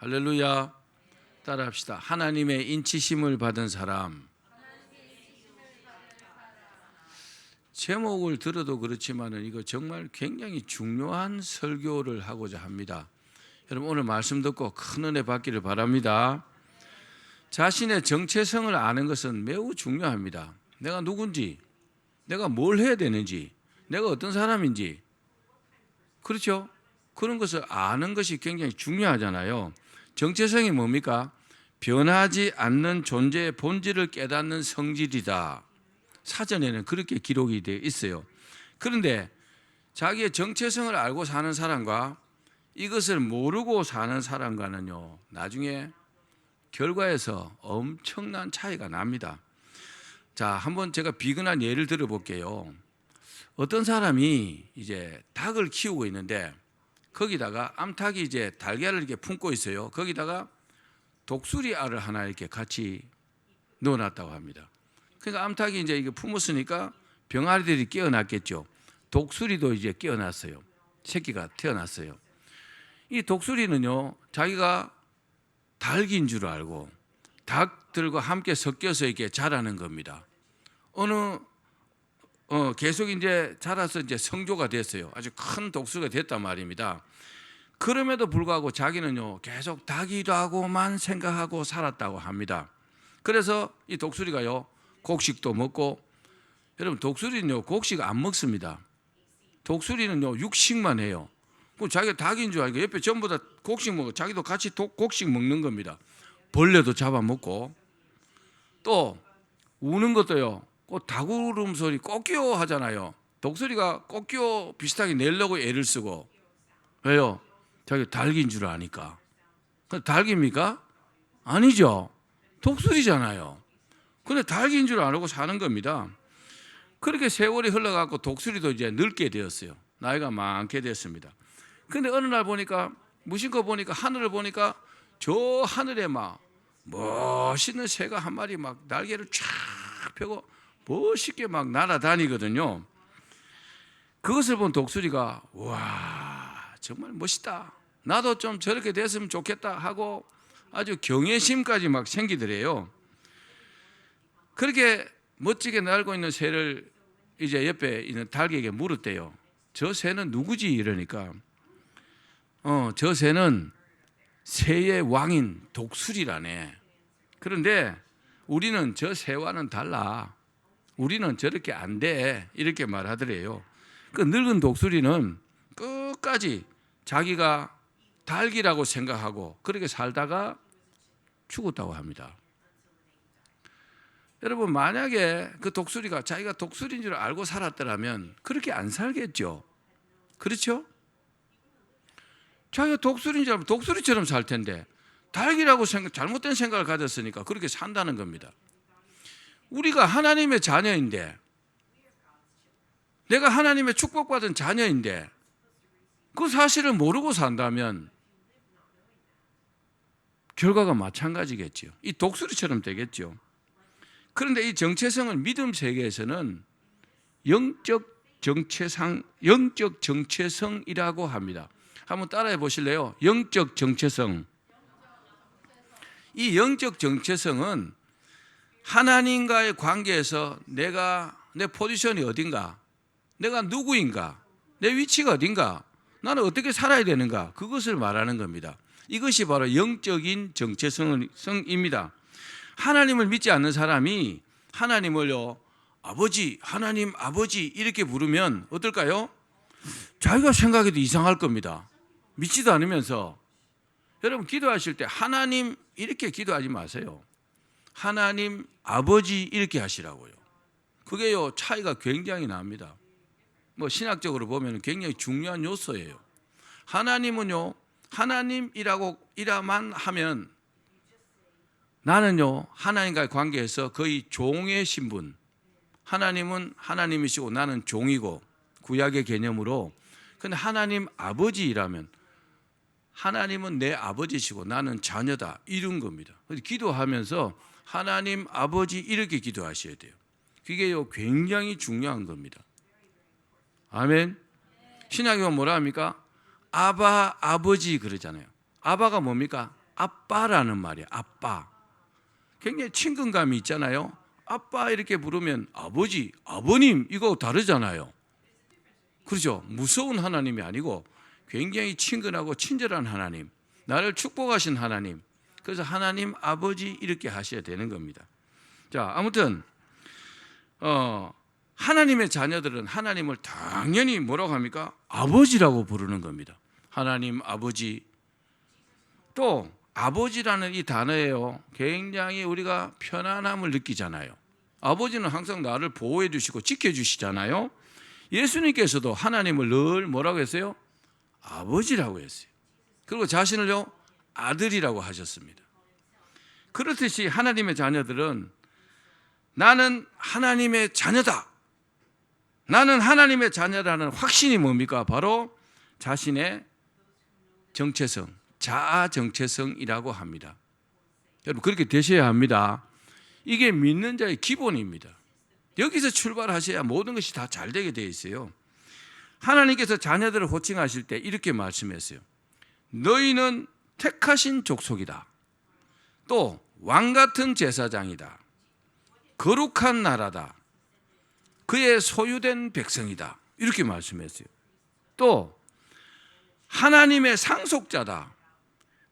할렐루야. 따라합시다. 하나님의 인치심을 받은 사람. 제목을 들어도 그렇지만은 이거 정말 굉장히 중요한 설교를 하고자 합니다. 여러분 오늘 말씀 듣고 큰 은혜 받기를 바랍니다. 자신의 정체성을 아는 것은 매우 중요합니다. 내가 누군지, 내가 뭘 해야 되는지, 내가 어떤 사람인지, 그렇죠? 그런 것을 아는 것이 굉장히 중요하잖아요. 정체성이 뭡니까? 변하지 않는 존재의 본질을 깨닫는 성질이다. 사전에는 그렇게 기록이 되어 있어요. 그런데 자기의 정체성을 알고 사는 사람과 이것을 모르고 사는 사람과는요, 나중에 결과에서 엄청난 차이가 납니다. 자, 한번 제가 비근한 예를 들어볼게요. 어떤 사람이 이제 닭을 키우고 있는데 거기다가 암탉이 이제 달걀을 이렇게 품고 있어요. 거기다가 독수리 알을 하나 이렇게 같이 넣어놨다고 합니다. 그러니까 암탉이 이제 이게 품었으니까 병아리들이 깨어났겠죠. 독수리도 이제 깨어났어요. 새끼가 태어났어요. 이 독수리는요, 자기가 닭인 줄 알고 닭들과 함께 섞여서 이렇게 자라는 겁니다. 계속 이제 자라서 이제 성조가 됐어요. 아주 큰 독수리가 됐단 말입니다. 그럼에도 불구하고 자기는요, 계속 닭이라고만 생각하고 살았다고 합니다. 그래서 이 독수리가요, 곡식도 먹고, 여러분 독수리는요, 곡식 안 먹습니다. 독수리는요, 육식만 해요. 그럼 자기가 닭인 줄 알고 옆에 전부 다 곡식 먹고 자기도 같이 곡식 먹는 겁니다. 벌레도 잡아먹고, 또 우는 것도요, 닭울음 소리 꼬끼요 하잖아요. 독수리가 꼬끼요 비슷하게 내려고 애를 쓰고. 왜요? 자기 닭인 줄 아니까. 닭입니까? 아니죠. 독수리잖아요. 근데 닭인 줄 알고 사는 겁니다. 그렇게 세월이 흘러가고 독수리도 이제 늙게 되었어요. 나이가 많게 됐습니다. 근데 어느 날 보니까, 무심코 보니까, 하늘을 보니까 저 하늘에 막 멋있는 새가 한 마리 막 날개를 쫙 펴고 멋있게 막 날아다니거든요. 그것을 본 독수리가 와, 정말 멋있다. 나도 좀 저렇게 됐으면 좋겠다 하고 아주 경외심까지 막 생기더래요. 그렇게 멋지게 날고 있는 새를 이제 옆에 있는 닭에게 물었대요. 저 새는 누구지? 이러니까 저 새는 새의 왕인 독수리라네. 그런데 우리는 저 새와는 달라. 우리는 저렇게 안 돼. 이렇게 말하더래요. 그 늙은 독수리는 끝까지 자기가 닭이라고 생각하고 그렇게 살다가 죽었다고 합니다. 여러분, 만약에 그 독수리가 자기가 독수리인 줄 알고 살았더라면 그렇게 안 살겠죠. 그렇죠? 자기가 독수리인 줄 알면 독수리처럼 살 텐데 닭이라고 잘못된 생각을 가졌으니까 그렇게 산다는 겁니다. 우리가 하나님의 자녀인데, 내가 하나님의 축복받은 자녀인데 그 사실을 모르고 산다면 결과가 마찬가지겠죠. 이 독수리처럼 되겠죠. 그런데 이 정체성을 믿음 세계에서는 영적 정체성이라고 합니다. 한번 따라해 보실래요? 영적 정체성. 이 영적 정체성은 하나님과의 관계에서 내 포지션이 어딘가, 내가 누구인가, 내 위치가 어딘가, 나는 어떻게 살아야 되는가, 그것을 말하는 겁니다. 이것이 바로 영적인 정체성입니다. 하나님을 믿지 않는 사람이 하나님을요, 아버지, 하나님 아버지 이렇게 부르면 어떨까요? 자기가 생각해도 이상할 겁니다. 믿지도 않으면서. 여러분 기도하실 때 하나님 이렇게 기도하지 마세요. 하나님 아버지 이렇게 하시라고요. 그게요, 차이가 굉장히 납니다. 신학적으로 보면 굉장히 중요한 요소예요. 하나님은요, 하나님이라만 하면 나는요, 하나님과의 관계에서 거의 종의 신분, 하나님은 하나님이시고 나는 종이고, 구약의 개념으로. 근데 하나님 아버지라면 하나님은 내 아버지시고 나는 자녀다, 이런 겁니다. 기도하면서 하나님 아버지 이렇게 기도하셔야 돼요. 그게요, 굉장히 중요한 겁니다. 아멘. 신약에 보면 뭐라 합니까? 아바 아버지 그러잖아요. 아바가 뭡니까? 아빠라는 말이에요. 아빠. 굉장히 친근감이 있잖아요. 아빠 이렇게 부르면 아버지, 아버님 이거 다르잖아요. 그렇죠? 무서운 하나님이 아니고 굉장히 친근하고 친절한 하나님, 나를 축복하신 하나님. 그래서 하나님 아버지 이렇게 하셔야 되는 겁니다. 자, 아무튼 하나님의 자녀들은 하나님을 당연히 뭐라고 합니까? 아버지라고 부르는 겁니다. 하나님 아버지. 또 아버지라는 이 단어예요. 굉장히 우리가 편안함을 느끼잖아요. 아버지는 항상 나를 보호해 주시고 지켜 주시잖아요. 예수님께서도 하나님을 늘 뭐라고 했어요? 아버지라고 했어요. 그리고 자신을요 아들이라고 하셨습니다. 그렇듯이 하나님의 자녀들은 나는 하나님의 자녀다, 나는 하나님의 자녀라는 확신이 뭡니까? 바로 자신의 정체성, 자아 정체성이라고 합니다. 여러분 그렇게 되셔야 합니다. 이게 믿는 자의 기본입니다. 여기서 출발하셔야 모든 것이 다 잘 되게 되어 있어요. 하나님께서 자녀들을 호칭하실 때 이렇게 말씀했어요. 너희는 택하신 족속이다. 또 왕같은 제사장이다. 거룩한 나라다. 그의 소유된 백성이다. 이렇게 말씀했어요. 또 하나님의 상속자다.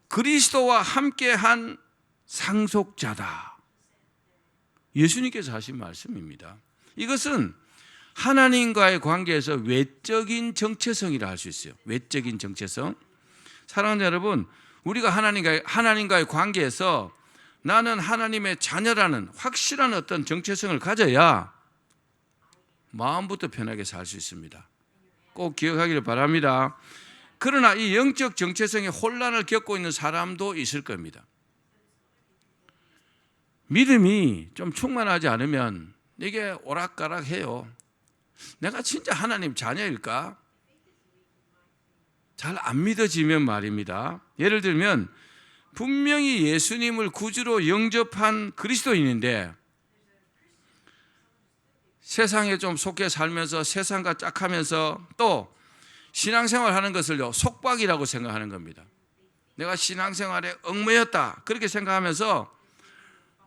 그리스도와 함께한 상속자다. 예수님께서 하신 말씀입니다. 이것은 하나님과의 관계에서 외적인 정체성이라 할 수 있어요. 외적인 정체성. 사랑하는 여러분, 우리가 하나님과의 관계에서 나는 하나님의 자녀라는 확실한 어떤 정체성을 가져야 마음부터 편하게 살 수 있습니다. 꼭 기억하기를 바랍니다. 그러나 이 영적 정체성의 혼란을 겪고 있는 사람도 있을 겁니다. 믿음이 좀 충만하지 않으면 이게 오락가락해요. 내가 진짜 하나님 자녀일까? 잘 안 믿어지면 말입니다. 예를 들면 분명히 예수님을 구주로 영접한 그리스도인인데 세상에 좀 속해 살면서 세상과 짝하면서 또 신앙생활 하는 것을요 속박이라고 생각하는 겁니다. 내가 신앙생활에 얽매였다 그렇게 생각하면서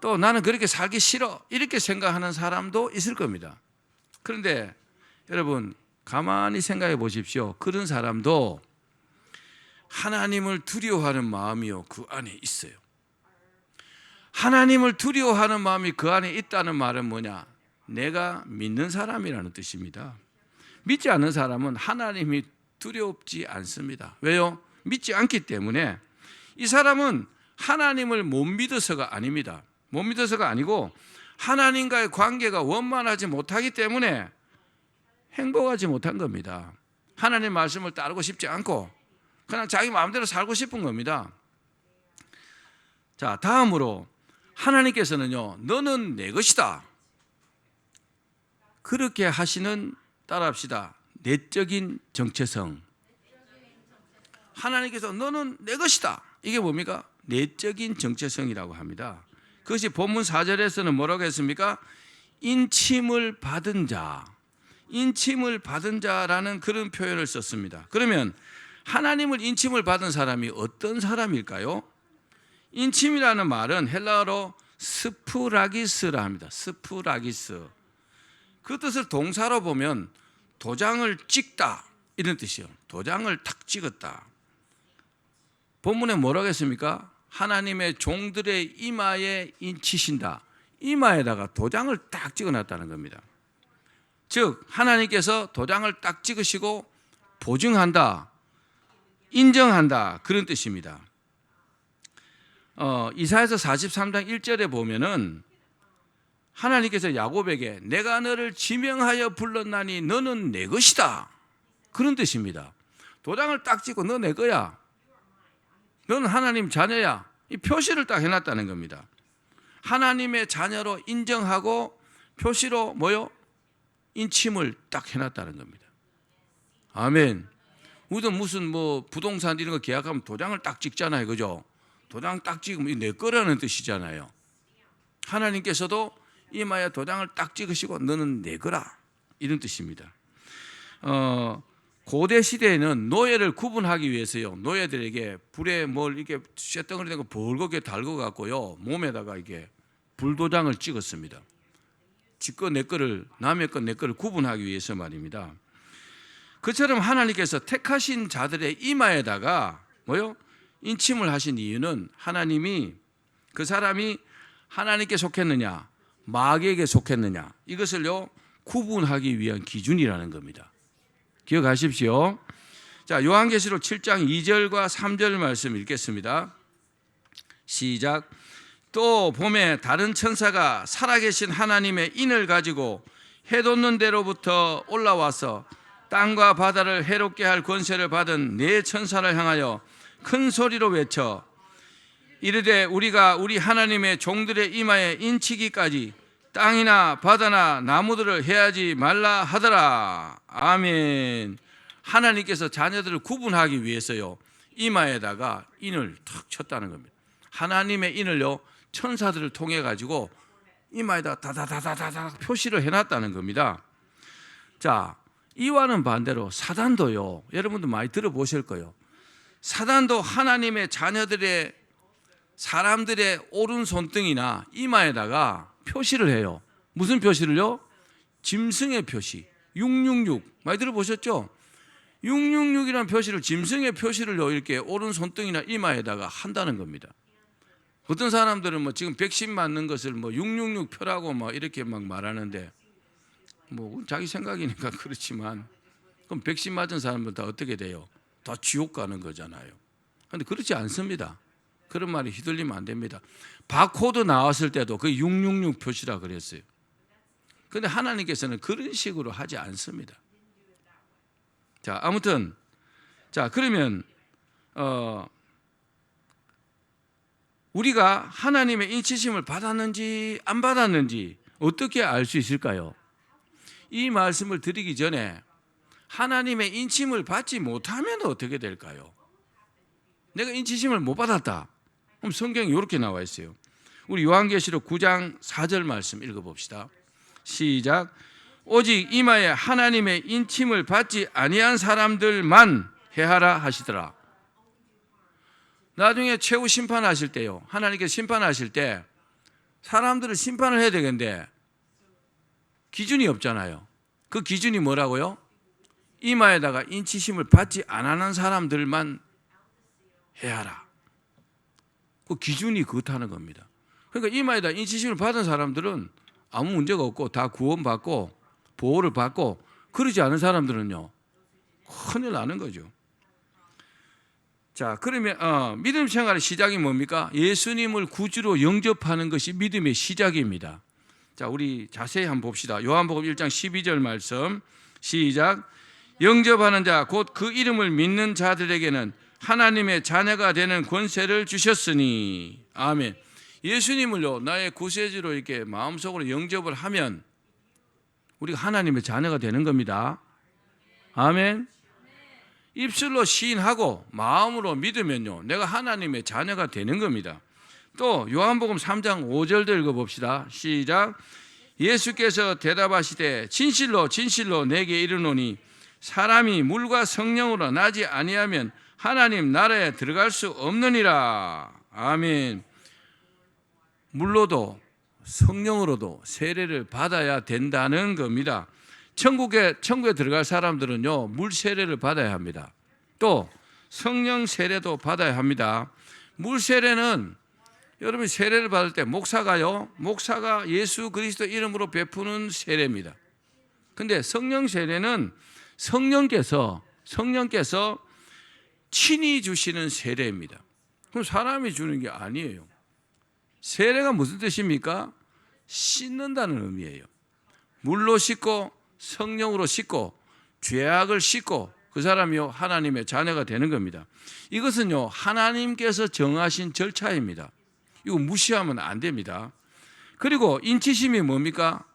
또 나는 그렇게 살기 싫어 이렇게 생각하는 사람도 있을 겁니다. 그런데 여러분 가만히 생각해 보십시오. 그런 사람도 하나님을 두려워하는 마음이요 그 안에 있어요. 하나님을 두려워하는 마음이 그 안에 있다는 말은 뭐냐? 내가 믿는 사람이라는 뜻입니다. 믿지 않는 사람은 하나님이 두렵지 않습니다. 왜요? 믿지 않기 때문에. 이 사람은 하나님을 못 믿어서가 아닙니다. 못 믿어서가 아니고 하나님과의 관계가 원만하지 못하기 때문에 행복하지 못한 겁니다. 하나님 말씀을 따르고 싶지 않고 그냥 자기 마음대로 살고 싶은 겁니다. 자, 다음으로 하나님께서는요 너는 내 것이다 그렇게 하시는, 따라합시다, 내적인 정체성. 하나님께서 너는 내 것이다, 이게 뭡니까? 내적인 정체성이라고 합니다. 그것이 본문 4절에서는 뭐라고 했습니까? 인침을 받은 자, 인침을 받은 자라는 그런 표현을 썼습니다. 그러면 하나님을 인침을 받은 사람이 어떤 사람일까요? 인침이라는 말은 헬라어로 스프라기스라 합니다. 스프라기스. 그 뜻을 동사로 보면 도장을 찍다 이런 뜻이에요. 도장을 탁 찍었다. 본문에 뭐라고 했습니까? 하나님의 종들의 이마에 인치신다. 이마에다가 도장을 딱 찍어놨다는 겁니다. 즉 하나님께서 도장을 딱 찍으시고 보증한다, 인정한다, 그런 뜻입니다. 이사야서 43장 1절에 보면은 하나님께서 야곱에게 내가 너를 지명하여 불렀나니 너는 내 것이다, 그런 뜻입니다. 도장을 딱 찍고 너 내 거야, 너는 하나님 자녀야, 이 표시를 딱 해놨다는 겁니다. 하나님의 자녀로 인정하고 표시로 뭐요? 인침을 딱 해놨다는 겁니다. 아멘. 우리도 무슨 뭐 부동산 이런 거 계약하면 도장을 딱 찍잖아요, 그죠? 도장 딱 찍으면 내 거라는 뜻이잖아요. 하나님께서도 이마에 도장을 딱 찍으시고 너는 내 거라, 이런 뜻입니다. 고대 시대에는 노예를 구분하기 위해서요, 노예들에게 불에 뭘 이렇게 쇳덩어리 된 거 벌겋게 달궈 갖고요, 몸에다가 이게 불도장을 찍었습니다. 지거 내 거를, 남의 거 내 거를 구분하기 위해서 말입니다. 그처럼 하나님께서 택하신 자들의 이마에다가 뭐요? 인침을 하신 이유는 하나님이 그 사람이 하나님께 속했느냐 마귀에게 속했느냐 이것을요 구분하기 위한 기준이라는 겁니다. 기억하십시오. 자, 요한계시록 7장 2절과 3절 말씀 읽겠습니다. 시작. 또 봄에 다른 천사가 살아계신 하나님의 인을 가지고 해 돋는 데로부터 올라와서 땅과 바다를 해롭게 할 권세를 받은 네 천사를 향하여 큰 소리로 외쳐 이르되 우리가 우리 하나님의 종들의 이마에 인치기까지 땅이나 바다나 나무들을 해하지 말라 하더라. 아멘. 하나님께서 자녀들을 구분하기 위해서요 이마에다가 인을 탁 쳤다는 겁니다. 하나님의 인을요 천사들을 통해 가지고 이마에다 다다다다다다 표시를 해놨다는 겁니다. 자, 이와는 반대로 사단도요, 여러분도 많이 들어보실 거예요. 사단도 하나님의 자녀들의 사람들의 오른손등이나 이마에다가 표시를 해요. 무슨 표시를요? 짐승의 표시, 666 많이 들어보셨죠? 666이라는 표시를, 짐승의 표시를요 이렇게 오른손등이나 이마에다가 한다는 겁니다. 어떤 사람들은 뭐 지금 백신 맞는 것을 뭐 666표라고 뭐 이렇게 막 말하는데 뭐 자기 생각이니까 그렇지만 그럼 백신 맞은 사람은 다 어떻게 돼요? 다 지옥 가는 거잖아요. 그런데 그렇지 않습니다. 그런 말이 휘둘리면 안 됩니다. 바코드 나왔을 때도 그 666 표시라 그랬어요. 그런데 하나님께서는 그런 식으로 하지 않습니다. 자, 아무튼 자, 그러면 우리가 하나님의 인치심을 받았는지 안 받았는지 어떻게 알 수 있을까요? 이 말씀을 드리기 전에 하나님의 인침을 받지 못하면 어떻게 될까요? 내가 인치심을 못 받았다. 그럼 성경에 이렇게 나와 있어요. 우리 요한계시록 9장 4절 말씀 읽어봅시다. 시작. 오직 이마에 하나님의 인침을 받지 아니한 사람들만 해하라 하시더라. 나중에 최후 심판하실 때요, 하나님께서 심판하실 때 사람들을 심판을 해야 되겠는데 기준이 없잖아요. 그 기준이 뭐라고요? 이마에다가 인치심을 받지 않는 사람들만 해하라. 그 기준이 그렇다는 겁니다. 그러니까 이마에다 인치심을 받은 사람들은 아무 문제가 없고 다 구원받고 보호를 받고, 그러지 않은 사람들은요 큰일 나는 거죠. 자, 그러면 믿음 생활의 시작이 뭡니까? 예수님을 구주로 영접하는 것이 믿음의 시작입니다. 자, 우리 자세히 한번 봅시다. 요한복음 1장 12절 말씀 시작. 영접하는 자 곧 그 이름을 믿는 자들에게는 하나님의 자녀가 되는 권세를 주셨으니. 아멘. 예수님을요 나의 구세주로 이렇게 마음속으로 영접을 하면 우리가 하나님의 자녀가 되는 겁니다. 아멘. 입술로 시인하고 마음으로 믿으면요 내가 하나님의 자녀가 되는 겁니다. 또 요한복음 3장 5절도 읽어봅시다. 시작. 예수께서 대답하시되 진실로 진실로 내게 이르노니 사람이 물과 성령으로 나지 아니하면 하나님 나라에 들어갈 수 없느니라. 아멘. 물로도 성령으로도 세례를 받아야 된다는 겁니다. 천국에 들어갈 사람들은요 물 세례를 받아야 합니다. 또 성령 세례도 받아야 합니다. 물 세례는 여러분이 세례를 받을 때 목사가 예수 그리스도 이름으로 베푸는 세례입니다. 근데 성령 세례는 성령께서 친히 주시는 세례입니다. 그럼 사람이 주는 게 아니에요. 세례가 무슨 뜻입니까? 씻는다는 의미예요. 물로 씻고 성령으로 씻고 죄악을 씻고 그 사람이요 하나님의 자녀가 되는 겁니다. 이것은요 하나님께서 정하신 절차입니다. 이거 무시하면 안 됩니다. 그리고 인치심이 뭡니까?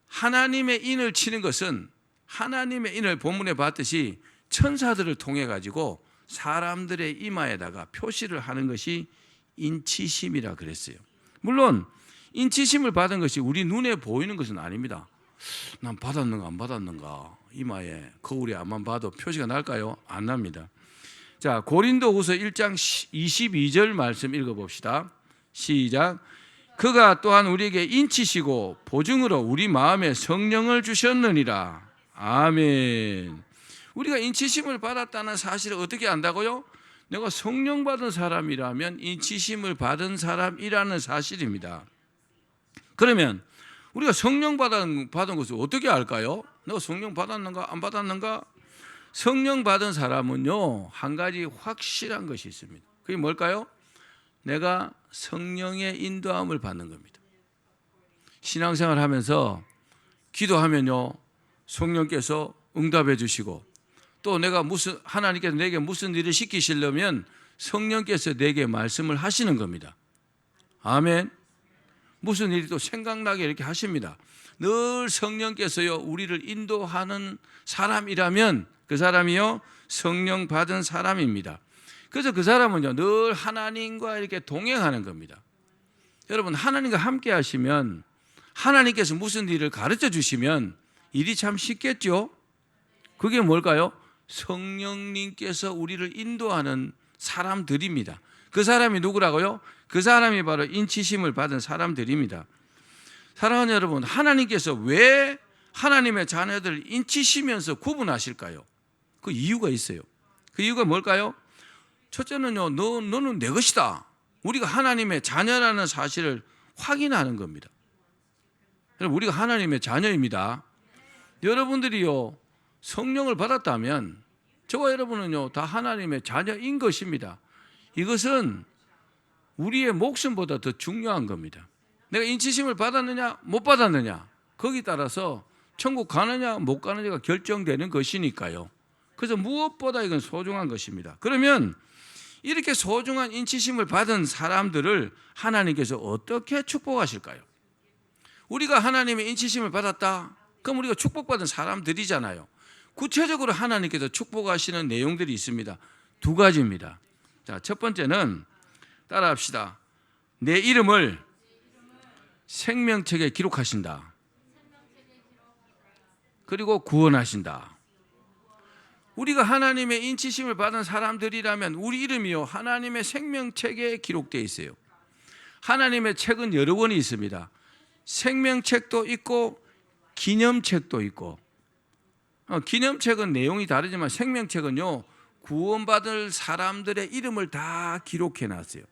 하나님의 인을 치는 것은 하나님의 인을 본문에 봤듯이 천사들을 통해 가지고 사람들의 이마에다가 표시를 하는 것이 인치심이라 그랬어요. 물론 인치심을 받은 것이 우리 눈에 보이는 것은 아닙니다. 난 받았는가 안 받았는가, 이마에 거울에 앞만 봐도 표시가 날까요? 안 납니다. 자, 고린도후서 1장 22절 말씀 읽어봅시다. 시작. 그가 또한 우리에게 인치시고 보증으로 우리 마음에 성령을 주셨느니라. 아멘. 우리가 인치심을 받았다는 사실을 어떻게 안다고요? 내가 성령 받은 사람이라면 인치심을 받은 사람이라는 사실입니다. 그러면 우리가 성령 받은 것을 어떻게 알까요? 내가 성령 받았는가 안 받았는가? 성령 받은 사람은요, 한 가지 확실한 것이 있습니다. 그게 뭘까요? 내가 성령의 인도함을 받는 겁니다. 신앙생활 하면서 기도하면요, 성령께서 응답해 주시고, 또 내가 하나님께서 내게 무슨 일을 시키시려면 성령께서 내게 말씀을 하시는 겁니다. 아멘. 무슨 일이 또 생각나게 이렇게 하십니다. 늘 성령께서요, 우리를 인도하는 사람이라면 그 사람이요, 성령 받은 사람입니다. 그래서 그 사람은요, 늘 하나님과 이렇게 동행하는 겁니다. 여러분, 하나님과 함께 하시면, 하나님께서 무슨 일을 가르쳐 주시면 일이 참 쉽겠죠? 그게 뭘까요? 성령님께서 우리를 인도하는 사람들입니다. 그 사람이 누구라고요? 그 사람이 바로 인치심을 받은 사람들입니다. 사랑하는 여러분, 하나님께서 왜 하나님의 자녀들을 인치시면서 구분하실까요? 그 이유가 있어요. 그 이유가 뭘까요? 첫째는요, 너는 내 것이다. 우리가 하나님의 자녀라는 사실을 확인하는 겁니다. 여러분, 우리가 하나님의 자녀입니다. 여러분들이요, 성령을 받았다면 저와 여러분은요, 다 하나님의 자녀인 것입니다. 이것은 우리의 목숨보다 더 중요한 겁니다. 내가 인치심을 받았느냐 못 받았느냐, 거기에 따라서 천국 가느냐 못 가느냐가 결정되는 것이니까요. 그래서 무엇보다 이건 소중한 것입니다. 그러면 이렇게 소중한 인치심을 받은 사람들을 하나님께서 어떻게 축복하실까요? 우리가 하나님의 인치심을 받았다, 그럼 우리가 축복받은 사람들이잖아요. 구체적으로 하나님께서 축복하시는 내용들이 있습니다. 두 가지입니다. 자, 첫 번째는 따라합시다. 내 이름을 생명책에 기록하신다. 그리고 구원하신다. 우리가 하나님의 인치심을 받은 사람들이라면 우리 이름이요, 하나님의 생명책에 기록되어 있어요. 하나님의 책은 여러 권이 있습니다. 생명책도 있고 기념책도 있고, 기념책은 내용이 다르지만 생명책은요, 구원받을 사람들의 이름을 다 기록해 놨어요.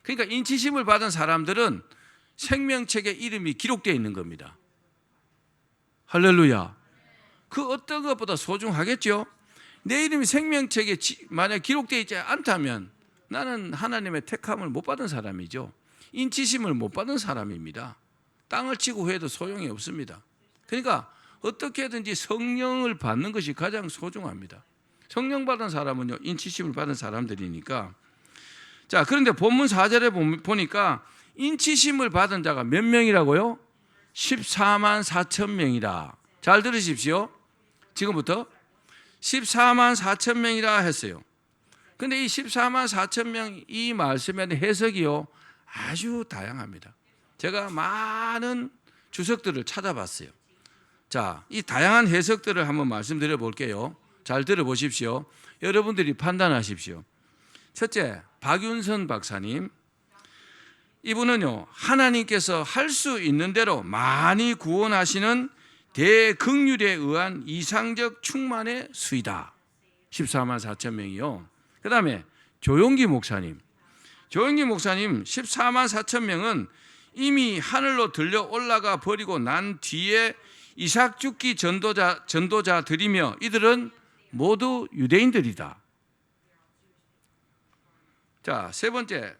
그러니까 인치심을 받은 사람들은 생명책에 이름이 기록되어 있는 겁니다. 할렐루야. 그 어떤 것보다 소중하겠죠? 내 이름이 생명책에 만약 기록되어 있지 않다면 나는 하나님의 택함을 못 받은 사람이죠. 인치심을 못 받은 사람입니다. 땅을 치고 해도 소용이 없습니다. 그러니까 어떻게든지 성령을 받는 것이 가장 소중합니다. 성령 받은 사람은요, 인치심을 받은 사람들이니까. 자, 그런데 본문 4절에 보니까 인치심을 받은 자가 몇 명이라고요? 14만 4천 명이다. 잘 들으십시오. 지금부터 14만 4천 명이라 했어요. 그런데 이 14만 4천 명, 이 말씀의 해석이요, 아주 다양합니다. 제가 많은 주석들을 찾아봤어요. 자, 이 다양한 해석들을 한번 말씀드려 볼게요. 잘 들어보십시오. 여러분들이 판단하십시오. 첫째, 박윤선 박사님. 이분은요, 하나님께서 할 수 있는 대로 많이 구원하시는 대긍휼에 의한 이상적 충만의 수이다. 14만 4천 명이요. 그 다음에 조용기 목사님. 조용기 목사님 14만 4천 명은 이미 하늘로 들려 올라가 버리고 난 뒤에 이삭 죽기 전도자들이며 이들은 모두 유대인들이다. 자, 세 번째,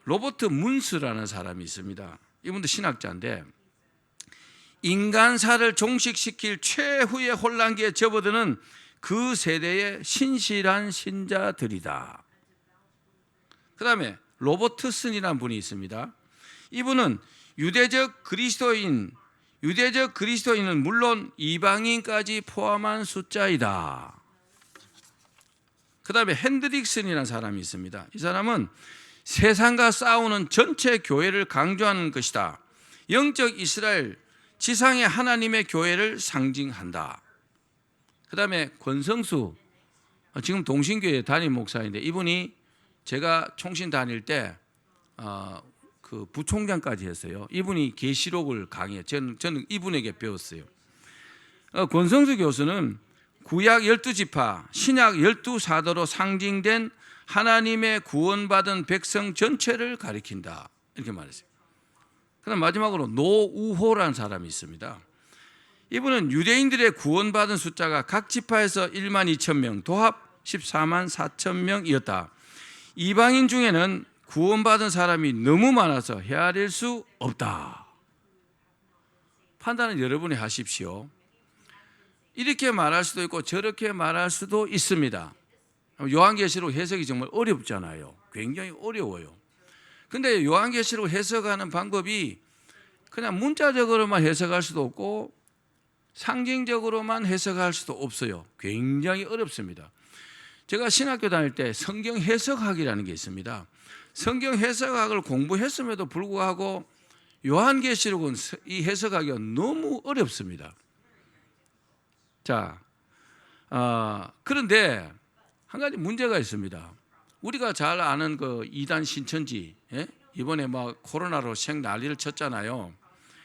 로버트 문스라는 사람이 있습니다. 이분도 신학자인데, 인간사를 종식시킬 최후의 혼란기에 접어드는 그 세대의 신실한 신자들이다. 그 다음에 로버트슨이라는 분이 있습니다. 이분은 유대적 그리스도인은 물론 이방인까지 포함한 숫자이다. 그 다음에 핸드릭슨이라는 사람이 있습니다. 이 사람은 세상과 싸우는 전체 교회를 강조하는 것이다. 영적 이스라엘, 지상의 하나님의 교회를 상징한다. 그 다음에 권성수, 지금 동신교회 담임 목사인데 이분이 제가 총신 다닐 때 그 부총장까지 했어요. 이분이 계시록을 강의해요. 저는 이분에게 배웠어요. 권성수 교수는 구약 12지파, 신약 12사도로 상징된 하나님의 구원받은 백성 전체를 가리킨다. 이렇게 말했어요. 그다음 마지막으로 노우호라는 사람이 있습니다. 이분은 유대인들의 구원받은 숫자가 각 지파에서 1만 2천 명, 도합 14만 4천 명이었다. 이방인 중에는 구원받은 사람이 너무 많아서 헤아릴 수 없다. 판단은 여러분이 하십시오. 이렇게 말할 수도 있고 저렇게 말할 수도 있습니다. 요한계시록 해석이 정말 어렵잖아요. 굉장히 어려워요. 근데 요한계시록 해석하는 방법이 그냥 문자적으로만 해석할 수도 없고 상징적으로만 해석할 수도 없어요. 굉장히 어렵습니다. 제가 신학교 다닐 때 성경 해석학이라는 게 있습니다. 성경 해석학을 공부했음에도 불구하고 요한계시록은 이 해석하기가 너무 어렵습니다. 자, 그런데 한 가지 문제가 있습니다. 우리가 잘 아는 그 이단 신천지, 이번에 막 코로나로 생 난리를 쳤잖아요.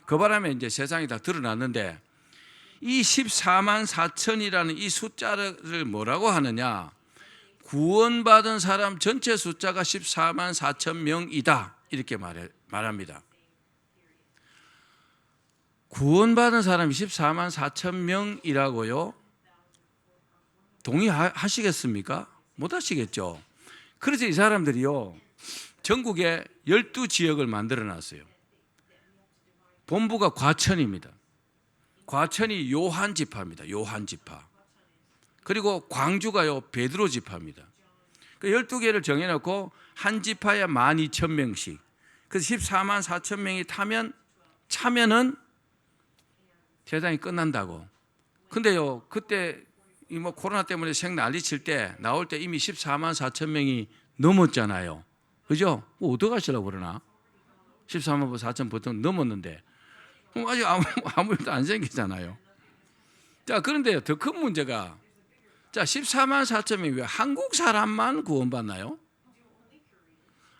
그 바람에 이제 세상이 다 드러났는데 이 14만 4천이라는 이 숫자를 뭐라고 하느냐? 구원받은 사람 전체 숫자가 14만 4천 명이다. 이렇게 말합니다. 구원받은 사람이 14만 4천 명이라고요? 동의하시겠습니까? 못 하시겠죠. 그래서 이 사람들이요, 전국에 12지역을 만들어 놨어요. 본부가 과천입니다. 과천이 요한 지파입니다. 요한 지파. 그리고 광주가요, 베드로 지파입니다. 그 12개를 정해놓고 한 지파에 12,000명씩. 그래서 14만 4천 명이 차면은 세상이 끝난다고. 근데요, 그때 뭐 코로나 때문에 생 난리 칠 때 나올 때 이미 14만 4천 명이 넘었잖아요. 그죠? 어떡하시려고 그러나? 14만 4천 보통 넘었는데. 그럼 아직 아무 일도 안 생기잖아요. 자, 그런데 더 큰 문제가, 자, 14만 4천 명이 왜 한국 사람만 구원받나요?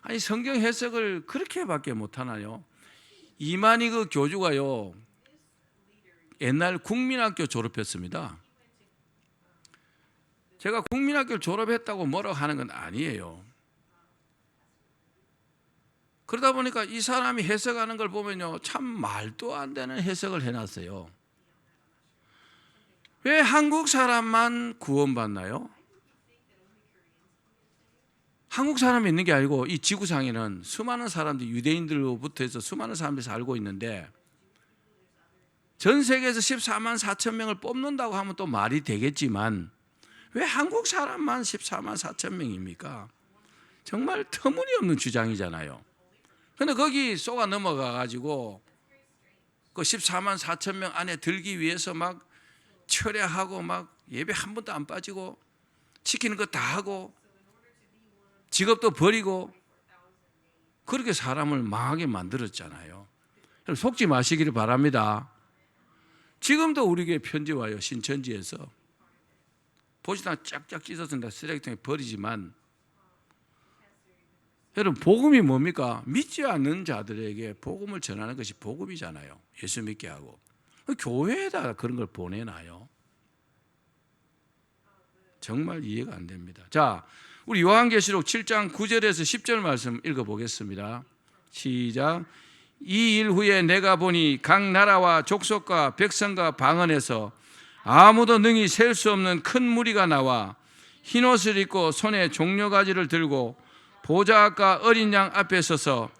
아니, 성경 해석을 그렇게밖에 못하나요? 이만희 그 교주가요, 옛날 국민학교 졸업했습니다. 제가 국민학교를 졸업했다고 뭐라고 하는 건 아니에요. 그러다 보니까 이 사람이 해석하는 걸 보면요, 참 말도 안 되는 해석을 해놨어요. 왜 한국 사람만 구원받나요? 한국 사람이 있는 게 아니고 이 지구상에는 수많은 사람들이 유대인들로부터 해서 수많은 사람들이 살고 있는데 전 세계에서 14만 4천 명을 뽑는다고 하면 또 말이 되겠지만 왜 한국 사람만 14만 4천 명입니까? 정말 터무니없는 주장이잖아요. 그런데 거기 쏘가 넘어가 가지고 그 14만 4천 명 안에 들기 위해서 막 철야하고 막 예배 한 번도 안 빠지고 시키는 거 다 하고 직업도 버리고 그렇게 사람을 망하게 만들었잖아요. 속지 마시기를 바랍니다. 지금도 우리 교회 편지 와요. 신천지에서. 보시다가 쫙쫙 찢어서 다 쓰레기통에 버리지만 여러분, 복음이 뭡니까? 믿지 않는 자들에게 복음을 전하는 것이 복음이잖아요. 예수 믿게 하고. 교회에다 그런 걸 보내놔요. 정말 이해가 안 됩니다. 자, 우리 요한계시록 7장 9절에서 10절 말씀 읽어보겠습니다. 시작. 이 일 후에 내가 보니 각 나라와 족속과 백성과 방언에서 아무도 능히 셀 수 없는 큰 무리가 나와 흰 옷을 입고 손에 종려가지를 들고 보좌 앞과 어린 양 앞에 서서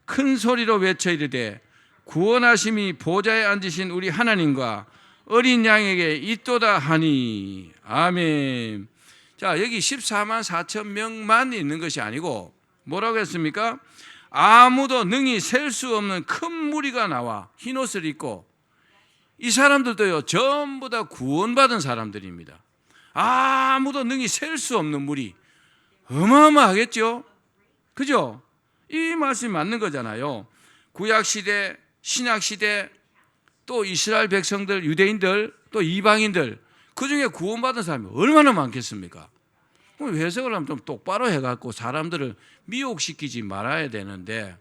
큰 소리로 외쳐 이르되 구원하심이 보좌에 앉으신 우리 하나님과 어린 양에게 있도다 하니. 아멘. 자, 여기 14만 4천 명만 있는 것이 아니고 뭐라고 했습니까? 아무도 능히 셀 수 없는 큰 무리가 나와 흰 옷을 입고. 이 사람들도요, 전부 다 구원받은 사람들입니다. 아무도 능히 셀 수 없는 무리. 어마어마하겠죠? 그죠? 이 말씀이 맞는 거잖아요. 구약시대, 신약시대, 또 이스라엘 백성들, 유대인들, 또 이방인들, 그중에 구원받은 사람이 얼마나 많겠습니까? 그럼 해석을 하면 좀 똑바로 해갖고 사람들을 미혹시키지 말아야 되는데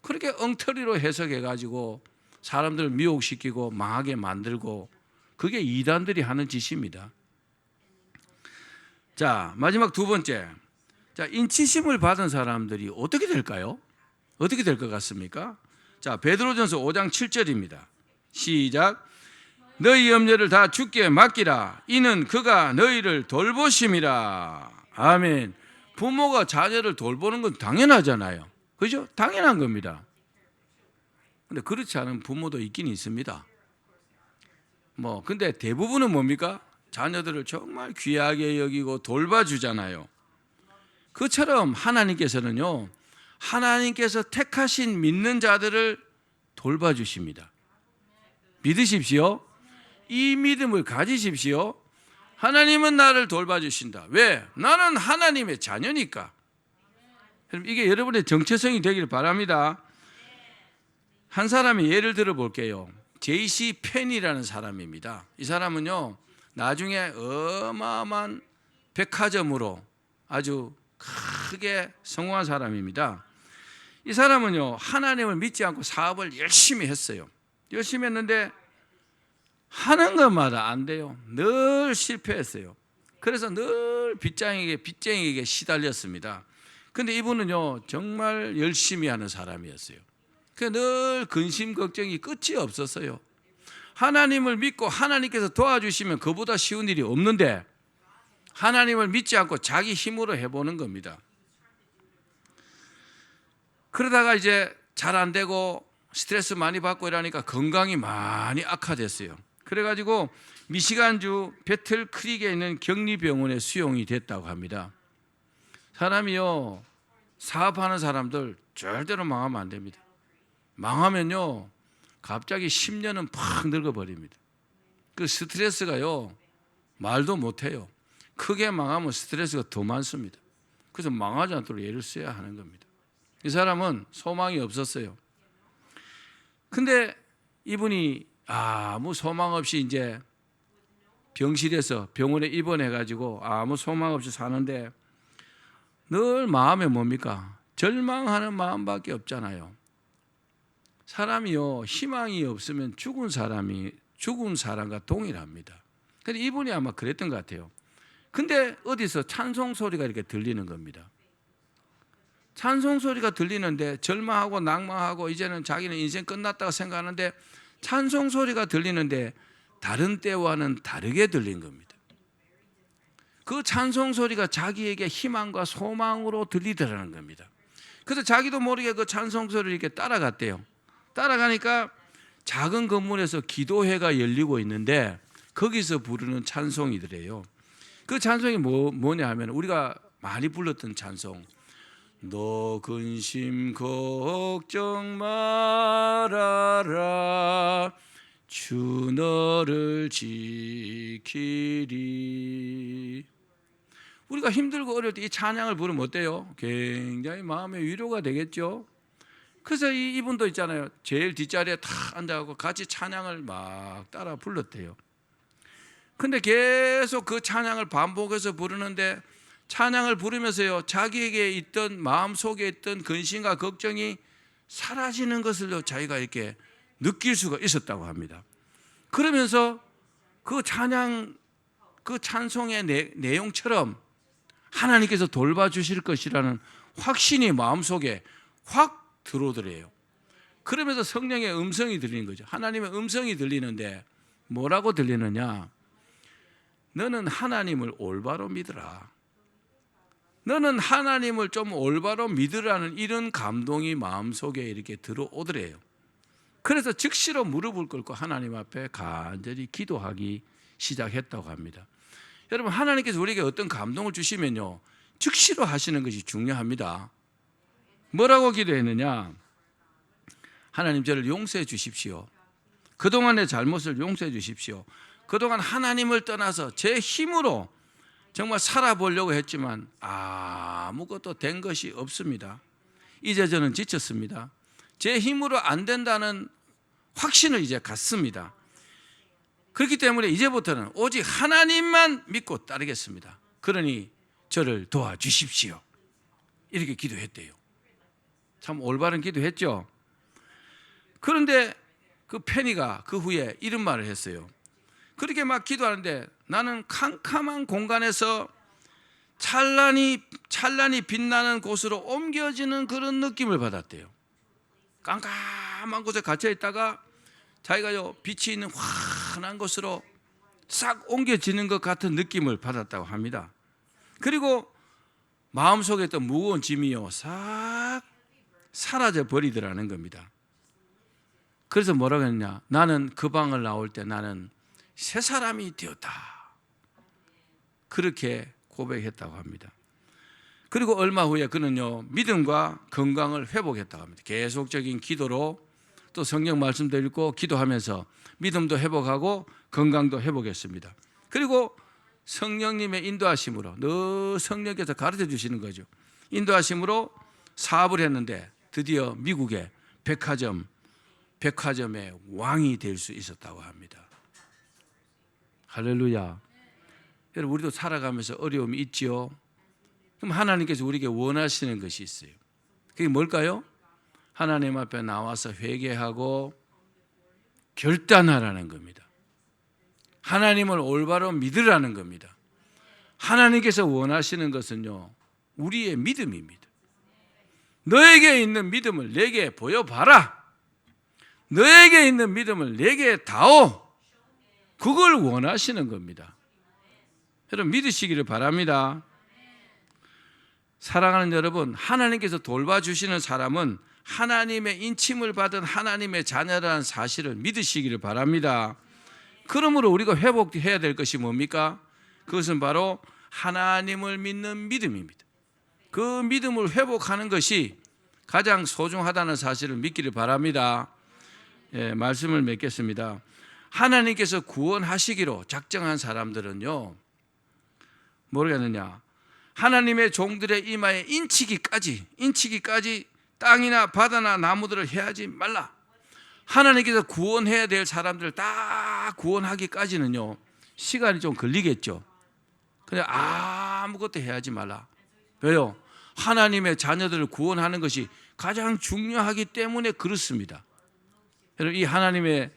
그렇게 엉터리로 해석해가지고 사람들을 미혹시키고 망하게 만들고 그게 이단들이 하는 짓입니다. 자, 마지막 두 번째. 자, 인치심을 받은 사람들이 어떻게 될까요? 어떻게 될 것 같습니까? 자, 베드로전서 5장 7절입니다. 시작. 너희 염려를 다 주께 맡기라. 이는 그가 너희를 돌보심이라. 아멘. 부모가 자녀를 돌보는 건 당연하잖아요. 그죠? 당연한 겁니다. 근데 그렇지 않은 부모도 있긴 있습니다. 근데 대부분은 뭡니까? 자녀들을 정말 귀하게 여기고 돌봐주잖아요. 그처럼 하나님께서는요, 하나님께서 택하신 믿는 자들을 돌봐주십니다. 믿으십시오. 이 믿음을 가지십시오. 하나님은 나를 돌봐주신다. 왜? 나는 하나님의 자녀니까. 이게 여러분의 정체성이 되기를 바랍니다. 한 사람의 예를 들어 볼게요. 제이시 펜이라는 사람입니다. 이 사람은요, 나중에 어마어마한 백화점으로 아주 크게 성공한 사람입니다. 이 사람은요, 하나님을 믿지 않고 사업을 열심히 했어요. 열심히 했는데 하는 것마다 안 돼요. 늘 실패했어요. 그래서 늘 빚쟁이에게 시달렸습니다. 근데 이분은요, 정말 열심히 하는 사람이었어요. 늘 근심 걱정이 끝이 없었어요. 하나님을 믿고 하나님께서 도와주시면 그보다 쉬운 일이 없는데 하나님을 믿지 않고 자기 힘으로 해보는 겁니다. 그러다가 이제 잘 안 되고 스트레스 많이 받고 이러니까 건강이 많이 악화됐어요. 그래가지고 미시간주 배틀 크릭에 있는 격리병원에 수용이 됐다고 합니다. 사람이요, 사업하는 사람들 절대로 망하면 안 됩니다. 망하면요, 갑자기 10년은 팍 늙어버립니다. 그 스트레스가요, 말도 못해요. 크게 망하면 스트레스가 더 많습니다. 그래서 망하지 않도록 애를 써야 하는 겁니다. 이 사람은 소망이 없었어요. 근데 이분이 아무 소망 없이 이제 병실에서 병원에 입원해가지고 아무 소망 없이 사는데 늘 마음에 뭡니까? 절망하는 마음밖에 없잖아요. 사람이요, 희망이 없으면 죽은 사람과 동일합니다. 근데 이분이 아마 그랬던 것 같아요. 근데 어디서 찬송 소리가 이렇게 들리는 겁니다. 찬송 소리가 들리는데 절망하고 낭망하고 이제는 자기는 인생 끝났다고 생각하는데 찬송 소리가 들리는데 다른 때와는 다르게 들린 겁니다. 그 찬송 소리가 자기에게 희망과 소망으로 들리더라는 겁니다. 그래서 자기도 모르게 그 찬송 소리를 이렇게 따라갔대요. 따라가니까 작은 건물에서 기도회가 열리고 있는데 거기서 부르는 찬송이더래요. 그 찬송이 뭐냐 하면 우리가 많이 불렀던 찬송. 너 근심 걱정 말아라 주 너를 지키리. 우리가 힘들고 어려울 때 이 찬양을 부르면 어때요? 굉장히 마음의 위로가 되겠죠. 그래서 이분도 있잖아요, 제일 뒷자리에 탁 앉아서 같이 찬양을 막 따라 불렀대요. 근데 계속 그 찬양을 반복해서 부르는데 찬양을 부르면서요, 자기에게 있던 마음속에 있던 근심과 걱정이 사라지는 것을 자기가 이렇게 느낄 수가 있었다고 합니다. 그러면서 그 찬송의 내용처럼 하나님께서 돌봐주실 것이라는 확신이 마음속에 확 들어오더래요. 그러면서 성령의 음성이 들리는 거죠. 하나님의 음성이 들리는데 뭐라고 들리느냐? 너는 하나님을 올바로 믿으라. 너는 하나님을 좀 올바로 믿으라는 이런 감동이 마음속에 이렇게 들어오더래요. 그래서 즉시로 무릎을 꿇고 하나님 앞에 간절히 기도하기 시작했다고 합니다. 여러분, 하나님께서 우리에게 어떤 감동을 주시면요, 즉시로 하시는 것이 중요합니다. 뭐라고 기도했느냐? 하나님, 저를 용서해 주십시오. 그동안의 잘못을 용서해 주십시오. 그동안 하나님을 떠나서 제 힘으로 정말 살아보려고 했지만 아무것도 된 것이 없습니다. 이제 저는 지쳤습니다. 제 힘으로 안 된다는 확신을 이제 갖습니다. 그렇기 때문에 이제부터는 오직 하나님만 믿고 따르겠습니다. 그러니 저를 도와주십시오. 이렇게 기도했대요. 참 올바른 기도했죠. 그런데 그 페니가 그 후에 이런 말을 했어요. 그렇게 막 기도하는데 나는 캄캄한 공간에서 찬란히 빛나는 곳으로 옮겨지는 그런 느낌을 받았대요. 깜깜한 곳에 갇혀 있다가 자기가 빛이 있는 환한 곳으로 싹 옮겨지는 것 같은 느낌을 받았다고 합니다. 그리고 마음속에 있던 무거운 짐이요 싹 사라져 버리더라는 겁니다. 그래서 뭐라고 했냐? 나는 그 방을 나올 때 나는 새 사람이 되었다. 그렇게 고백했다고 합니다. 그리고 얼마 후에 그는요 믿음과 건강을 회복했다고 합니다. 계속적인 기도로 또 성경 말씀도 읽고 기도하면서 믿음도 회복하고 건강도 회복했습니다. 그리고 성령님의 인도하심으로 늘 성령께서 가르쳐 주시는 거죠. 인도하심으로 사업을 했는데 드디어 미국의 백화점의 왕이 될 수 있었다고 합니다. 할렐루야. 여러분 우리도 살아가면서 어려움이 있지요. 그럼 하나님께서 우리에게 원하시는 것이 있어요. 그게 뭘까요? 하나님 앞에 나와서 회개하고 결단하라는 겁니다. 하나님을 올바로 믿으라는 겁니다. 하나님께서 원하시는 것은요 우리의 믿음입니다. 너에게 있는 믿음을 내게 보여봐라. 너에게 있는 믿음을 내게 다오. 그걸 원하시는 겁니다. 여러분 믿으시기를 바랍니다. 사랑하는 여러분, 하나님께서 돌봐주시는 사람은 하나님의 인침을 받은 하나님의 자녀라는 사실을 믿으시기를 바랍니다. 그러므로 우리가 회복해야 될 것이 뭡니까? 그것은 바로 하나님을 믿는 믿음입니다. 그 믿음을 회복하는 것이 가장 소중하다는 사실을 믿기를 바랍니다. 말씀을 맺겠습니다. 하나님께서 구원하시기로 작정한 사람들은요 모르겠느냐, 하나님의 종들의 이마에 인치기까지 땅이나 바다나 나무들을 해하지 말라. 하나님께서 구원해야 될 사람들을 다 구원하기까지는요 시간이 좀 걸리겠죠. 근데 아무것도 해하지 말라. 왜요? 하나님의 자녀들을 구원하는 것이 가장 중요하기 때문에 그렇습니다. 여러분 이 하나님의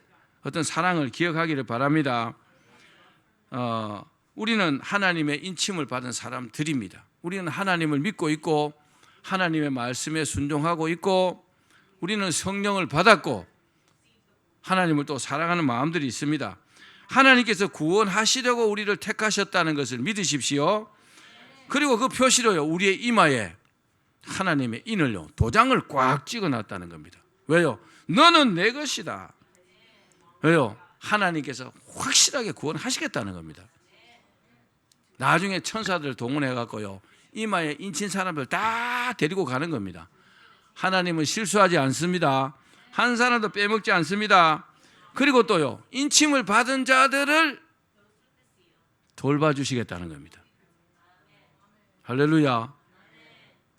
어떤 사랑을 기억하기를 바랍니다. 우리는 하나님의 인침을 받은 사람들입니다. 우리는 하나님을 믿고 있고 하나님의 말씀에 순종하고 있고 우리는 성령을 받았고 하나님을 또 사랑하는 마음들이 있습니다. 하나님께서 구원하시려고 우리를 택하셨다는 것을 믿으십시오. 그리고 그 표시로요 우리의 이마에 하나님의 인을요 도장을 꽉 찍어놨다는 겁니다. 왜요? 너는 내 것이다. 왜요? 하나님께서 확실하게 구원하시겠다는 겁니다. 나중에 천사들 동원해갖고요 이마에 인친 사람들 다 데리고 가는 겁니다. 하나님은 실수하지 않습니다. 한 사람도 빼먹지 않습니다. 그리고 또요 인침을 받은 자들을 돌봐주시겠다는 겁니다. 할렐루야.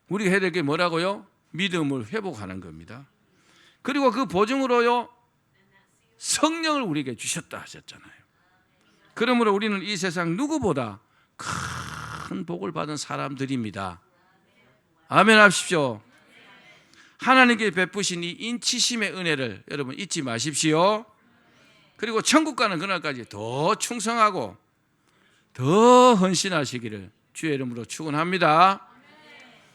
우리가 해야 될 게 뭐라고요? 믿음을 회복하는 겁니다. 그리고 그 보증으로요 성령을 우리에게 주셨다 하셨잖아요. 그러므로 우리는 이 세상 누구보다 큰 복을 받은 사람들입니다. 아멘 하십시오. 하나님께 베푸신 이 인치심의 은혜를 여러분 잊지 마십시오. 그리고 천국 가는 그날까지 더 충성하고 더 헌신하시기를 주의 이름으로 축원합니다.